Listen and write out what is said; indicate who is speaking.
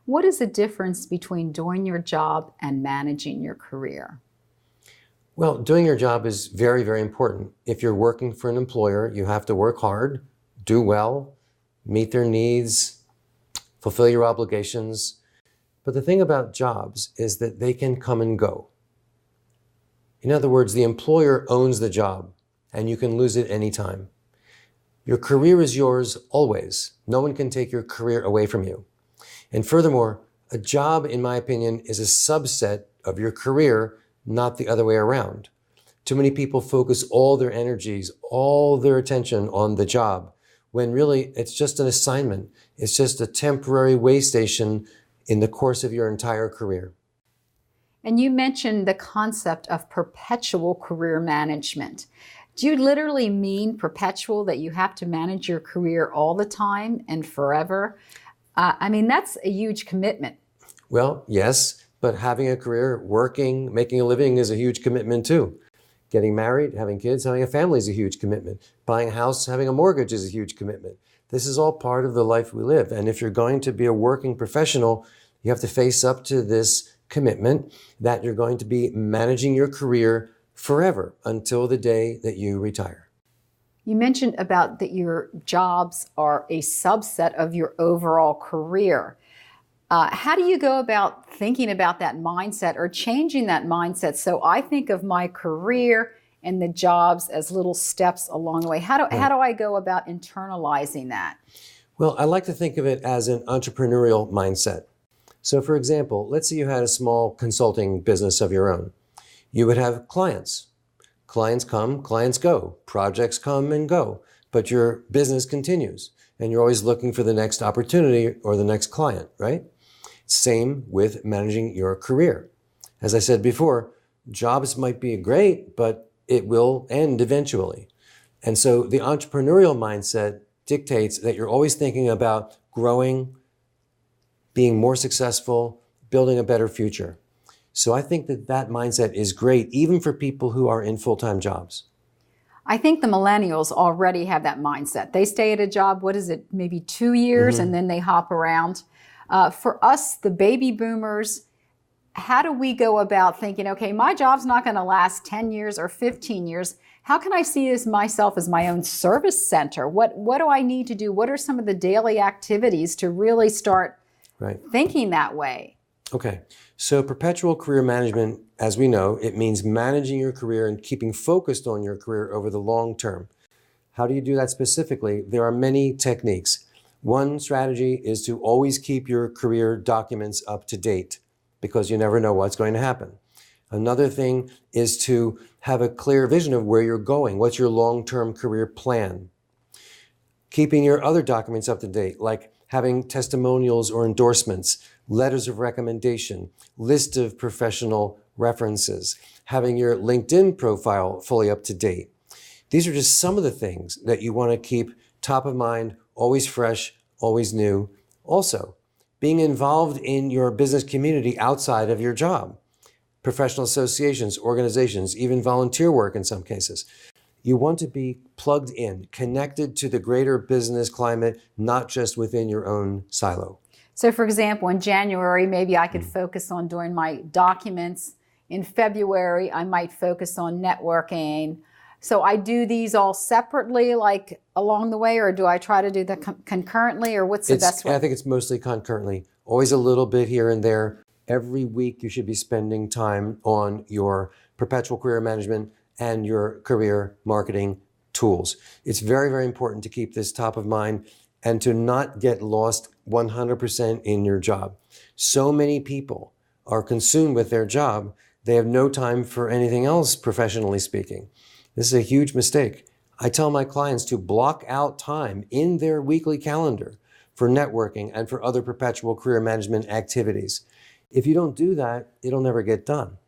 Speaker 1: What is the difference between doing your job and managing your career?
Speaker 2: Well, doing your job is very, very important. If you're working for an employer, you have to work hard, do well, meet their needs, fulfill your obligations. But the thing about jobs is that they can come and go. In other words, the employer owns the job and you can lose it anytime. Your career is yours always. No one can take your career away from you. And furthermore, a job, in my opinion, is a subset of your career, not the other way around. Too many people focus all their energies, all their attention on the job, when really it's just an assignment. It's just a temporary way station in the course of your entire career.
Speaker 1: And you mentioned the concept of perpetual career management. Do you literally mean perpetual, that you have to manage your career all the time and forever? That's a huge commitment.
Speaker 2: Well, yes, but having a career, working, making a living is a huge commitment too. Getting married, having kids, having a family is a huge commitment. Buying a house, having a mortgage is a huge commitment. This is all part of the life we live. And if you're going to be a working professional, you have to face up to this commitment that you're going to be managing your career forever until the day that you retire.
Speaker 1: You mentioned about that your jobs are a subset of your overall career. How do you go about thinking about that mindset or changing that mindset? So I think of my career and the jobs as little steps along the way. How do I go about internalizing that?
Speaker 2: Well, I like to think of it as an entrepreneurial mindset. So for example, let's say you had a small consulting business of your own. You would have clients. Clients come, clients go. Projects come and go. But your business continues. And you're always looking for the next opportunity or the next client, right? Same with managing your career. As I said before, jobs might be great, but it will end eventually. And so the entrepreneurial mindset dictates that you're always thinking about growing, being more successful, building a better future. So I think that that mindset is great, even for people who are in full-time jobs.
Speaker 1: I think the millennials already have that mindset. They stay at a job, maybe 2 years, and then they hop around. For us, the baby boomers, how do we go about thinking, okay, my job's not going to last 10 years or 15 years. How can I see myself as my own service center? What do I need to do? What are some of the daily activities to really start thinking that way?
Speaker 2: Okay, so perpetual career management, as we know, it means managing your career and keeping focused on your career over the long term. How do you do that specifically? There are many techniques. One strategy is to always keep your career documents up to date because you never know what's going to happen. Another thing is to have a clear vision of where you're going. What's your long-term career plan? Keeping your other documents up to date, like having testimonials or endorsements, letters of recommendation, list of professional references, having your LinkedIn profile fully up to date. These are just some of the things that you want to keep top of mind, always fresh, always new. Also, being involved in your business community outside of your job, professional associations, organizations, even volunteer work in some cases. You want to be plugged in, connected to the greater business climate, not just within your own silo.
Speaker 1: So for example, in January, maybe I could focus on doing my documents. In February, I might focus on networking. So I do these all separately, like along the way, or do I try to do them concurrently, or what's the best way?
Speaker 2: I think it's mostly concurrently, always a little bit here and there. Every week you should be spending time on your perpetual career management and your career marketing tools. It's very, very important to keep this top of mind and to not get lost 100% in your job. So many people are consumed with their job, they have no time for anything else, professionally speaking. This is a huge mistake. I tell my clients to block out time in their weekly calendar for networking and for other perpetual career management activities. If you don't do that, it'll never get done.